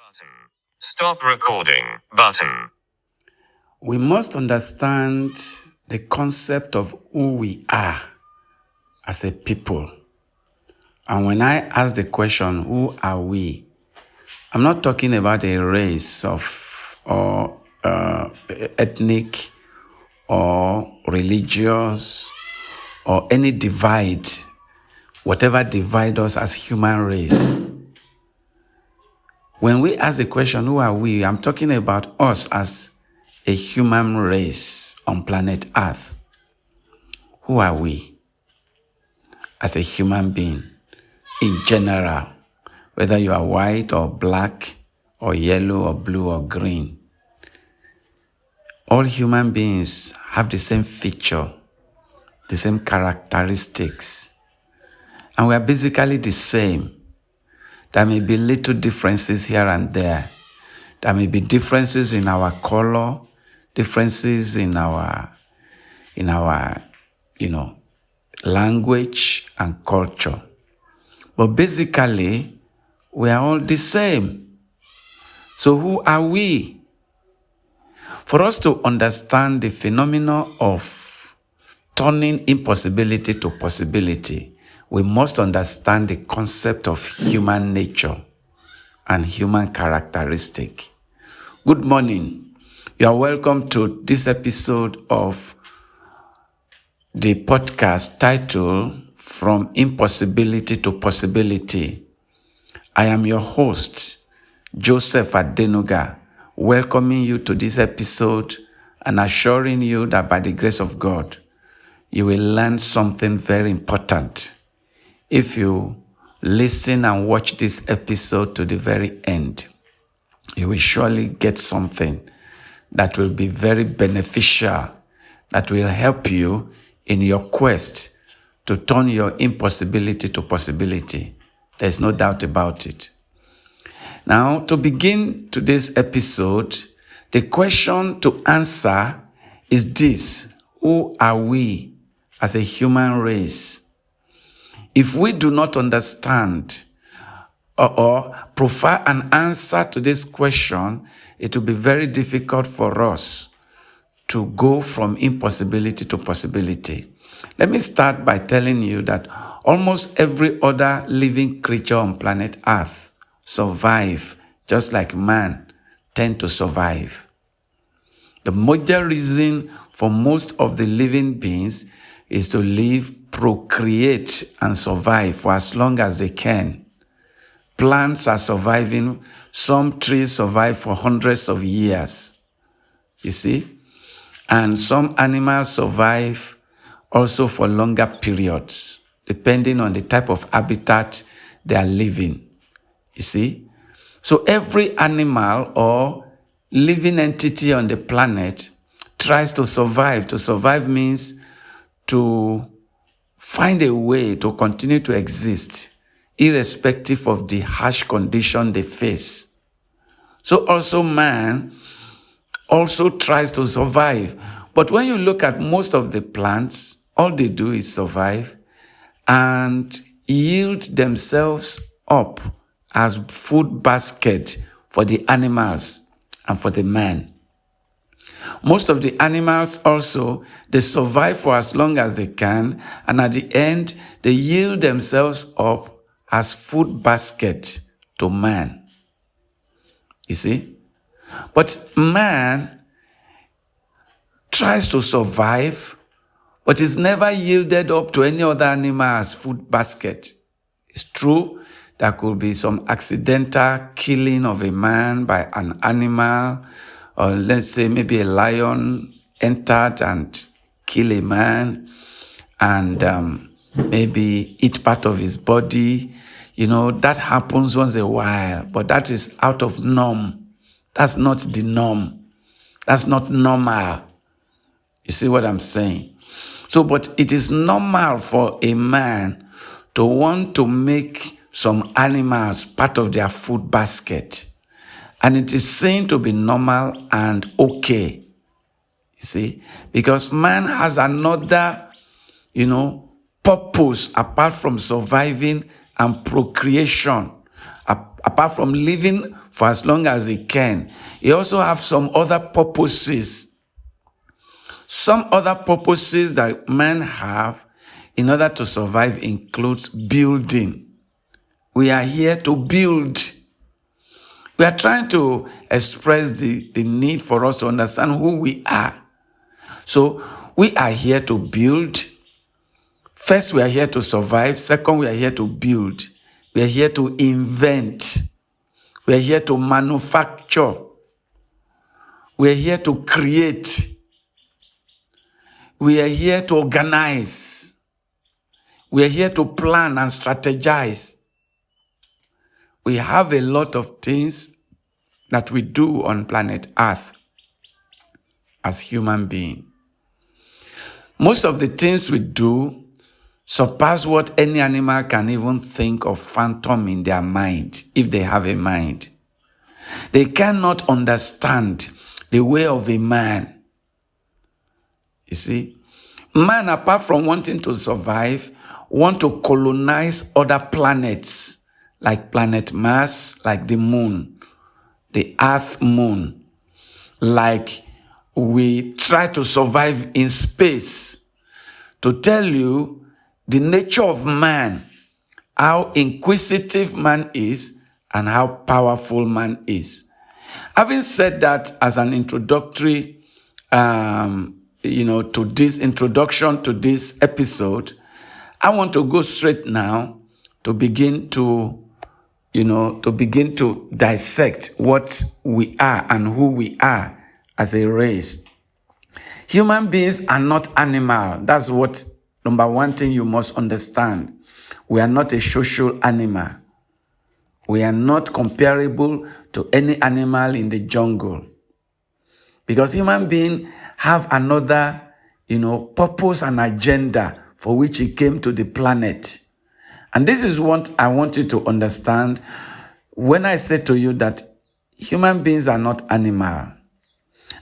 Button. Stop recording button. We must understand the concept of who we are as a people. And when I ask the question, who are we? I'm not talking about a race or ethnic or religious or any divide, whatever divide us as human race. When we ask the question, who are we? I'm talking about us as a human race on planet Earth. Who are we as a human being in general? Whether you are white or black or yellow or blue or green. All human beings have the same feature, the same characteristics. And we are basically the same. There may be little differences here and there. There may be differences in our color, differences in our language and culture. But basically, we are all the same. So who are we? For us to understand the phenomenon of turning impossibility to possibility, we must understand the concept of human nature and human characteristic. Good morning. You are welcome to this episode of the podcast titled From Impossibility to Possibility. I am your host, Joseph Adenuga, welcoming you to this episode and assuring you that by the grace of God, you will learn something very important if you listen and watch this episode to the very end. You will surely get something that will be very beneficial, that will help you in your quest to turn your impossibility to possibility. There's no doubt about it. Now, to begin today's episode, the question to answer is this: who are we as a human race? If we do not understand or provide an answer to this question, it will be very difficult for us to go from impossibility to possibility. Let me start by telling you that almost every other living creature on planet Earth survive just like man tend to survive. The major reason for most of the living beings is to live, procreate, and survive for as long as they can. Plants are surviving. Some trees survive for hundreds of years. You see? And some animals survive also for longer periods, depending on the type of habitat they are living. You see? So every animal or living entity on the planet tries to survive. To survive means to find a way to continue to exist, irrespective of the harsh condition they face. So also man also tries to survive. But when you look at most of the plants, all they do is survive and yield themselves up as food basket for the animals and for the man. Most of the animals also, they survive for as long as they can, and at the end, they yield themselves up as food basket to man. You see? But man tries to survive, but is never yielded up to any other animal as food basket. It's true, there could be some accidental killing of a man by an animal, or let's say maybe a lion entered and killed a man and maybe eat part of his body. That happens once in a while, but that is out of norm. That's not the norm. That's not normal. You see what I'm saying? So, but it is normal for a man to want to make some animals part of their food basket. And it is seen to be normal and okay. You see? Because man has another, purpose apart from surviving and procreation. Apart from living for as long as he can, he also has some other purposes. Some other purposes that men have in order to survive includes building. We are here to build. We are trying to express the need for us to understand who we are. So we are here to build. First, we are here to survive. Second, we are here to build. We are here to invent. We are here to manufacture. We are here to create. We are here to organize. We are here to plan and strategize. We have a lot of things that we do on planet Earth as human beings. Most of the things we do surpass what any animal can even think or fathom in their mind, if they have a mind. They cannot understand the way of a man. You see, man, apart from wanting to survive, want to colonize other planets, like planet Mars, like the moon, the Earth moon. Like we try to survive in space. To tell you the nature of man, how inquisitive man is, and how powerful man is. Having said that as an introductory, to this introduction to this episode, I want to go straight now to begin to dissect what we are and who we are as a race. Human beings are not animal. That's what number one thing you must understand. We are not a social animal. We are not comparable to any animal in the jungle. Because human beings have another, purpose and agenda for which he came to the planet. And this is what I want you to understand when I say to you that human beings are not animal.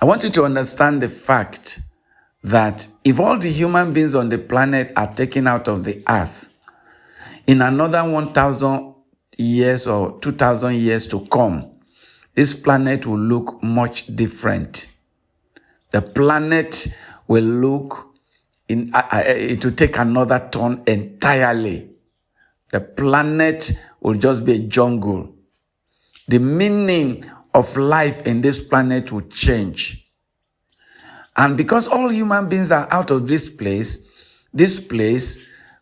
I want you to understand the fact that if all the human beings on the planet are taken out of the earth, in another 1,000 years or 2,000 years to come, this planet will look much different. The planet will look, it will take another turn entirely. The planet will just be a jungle. The meaning of life in this planet will change. And because all human beings are out of this place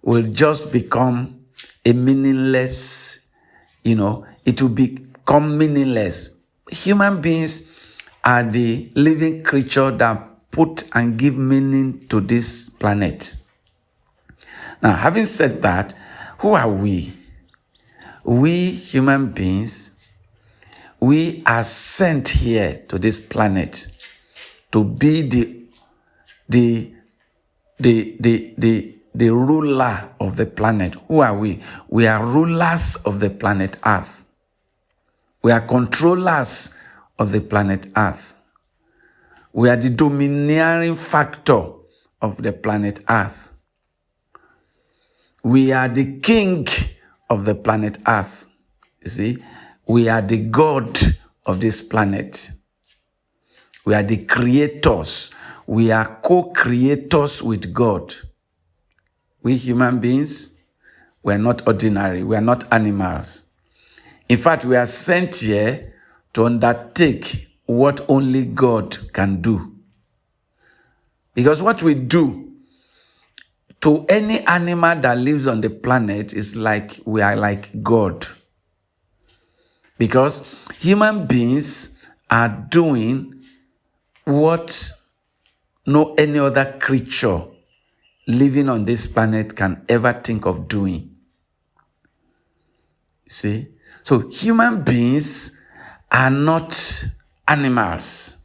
will just become a meaningless, it will become meaningless. Human beings are the living creature that put and give meaning to this planet. Now, having said that, who are we? We human beings, we are sent here to this planet to be the ruler of the planet. Who are we? We are rulers of the planet Earth. We are controllers of the planet Earth. We are the domineering factor of the planet Earth. We are the king of the planet Earth. You see, we are the God of this planet. We are the creators. We are co-creators with God. We human beings, we are not ordinary. We are not animals. In fact, we are sent here to undertake what only God can do. Because what we do to any animal that lives on the planet is like we are like God. Because human beings are doing what no any other creature living on this planet can ever think of doing. See? So human beings are not animals.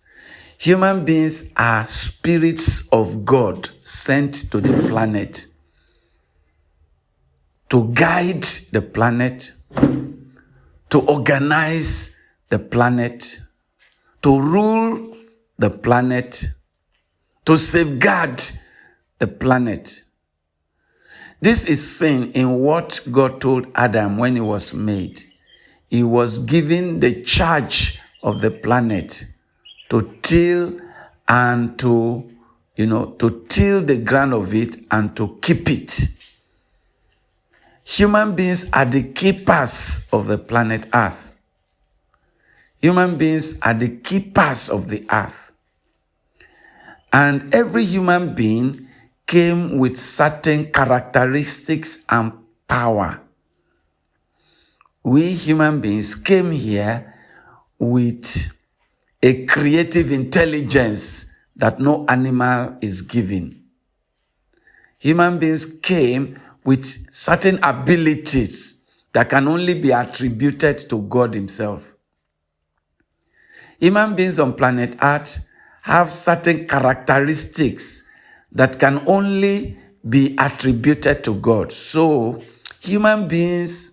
Human beings are spirits of God sent to the planet to guide the planet, to organize the planet, to rule the planet, to safeguard the planet. This is seen in what God told Adam when he was made. he was given the charge of the planet to till and to till the ground of it and to keep it. Human beings are the keepers of the planet Earth. Human beings are the keepers of the earth. And every human being came with certain characteristics and power. We human beings came here with a creative intelligence that no animal is given. Human beings came with certain abilities that can only be attributed to God Himself. Human beings on planet Earth have certain characteristics that can only be attributed to God. So, human beings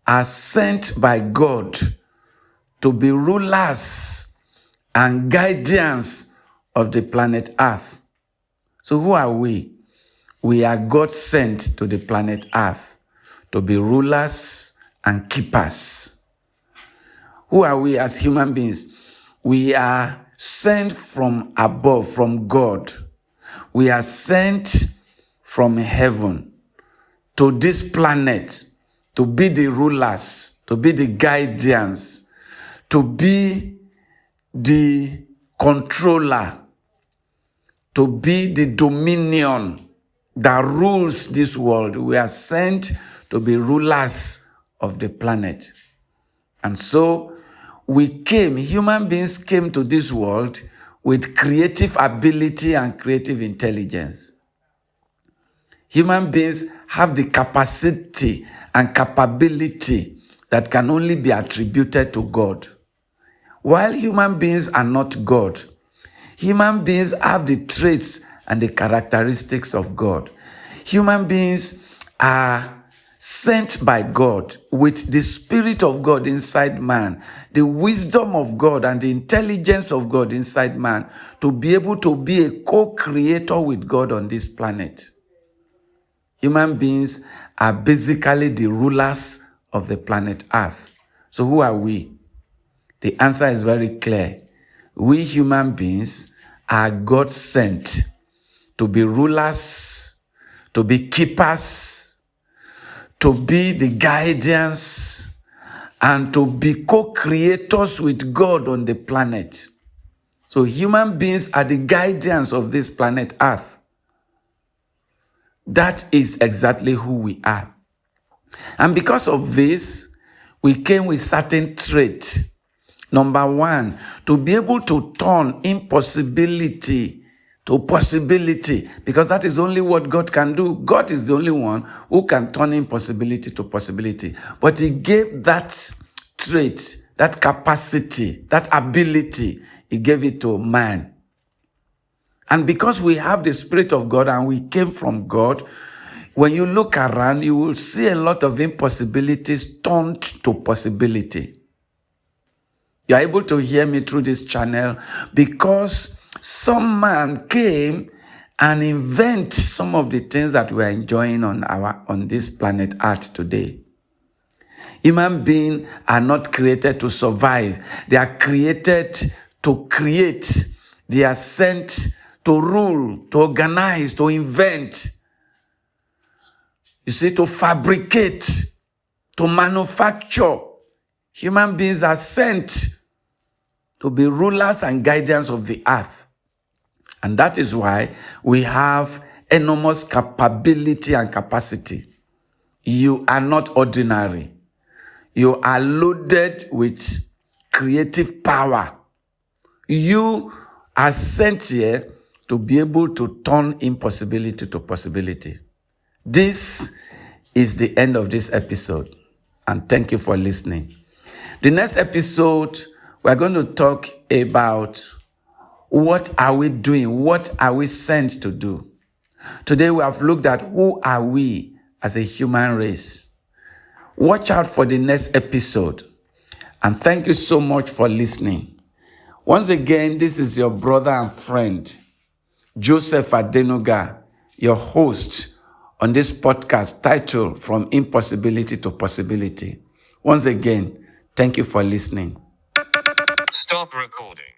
are sent by God to be rulers and guardians of the planet Earth. So, who are we? We are God sent to the planet Earth to be rulers and keepers. Who are we as human beings? We are sent from above, from God. We are sent from heaven to this planet to be the rulers, to be the guardians, to be the controller, to be the dominion that rules this world. We are sent to be rulers of the planet. And so human beings came to this world with creative ability and creative intelligence. Human beings have the capacity and capability that can only be attributed to God. While human beings are not God, human beings have the traits and the characteristics of God. Human beings are sent by God with the Spirit of God inside man, the wisdom of God and the intelligence of God inside man to be able to be a co-creator with God on this planet. Human beings are basically the rulers of the planet Earth. So who are we? The answer is very clear. We human beings are God sent to be rulers, to be keepers, to be the guardians, and to be co-creators with God on the planet. So human beings are the guardians of this planet Earth. That is exactly who we are. And because of this, we came with certain traits. Number one, to be able to turn impossibility to possibility, because that is only what God can do. God is the only one who can turn impossibility to possibility. But He gave that trait, that capacity, that ability, He gave it to man. And because we have the Spirit of God and we came from God, when you look around, you will see a lot of impossibilities turned to possibility. You are able to hear me through this channel because some man came and invent some of the things that we are enjoying on this planet Earth today. Human beings are not created to survive. They are created to create. They are sent to rule, to organize, to invent. You see, to fabricate, to manufacture. Human beings are sent to be rulers and guardians of the earth. And that is why we have enormous capability and capacity. You are not ordinary. You are loaded with creative power. You are sent here to be able to turn impossibility to possibility. This is the end of this episode, and thank you for listening. The next episode, we're going to talk about what are we doing? What are we sent to do? Today we have looked at who are we as a human race. Watch out for the next episode. And thank you so much for listening. Once again, this is your brother and friend, Joseph Adenuga, your host on this podcast titled From Impossibility to Possibility. Once again, Thank you for listening. Stop recording.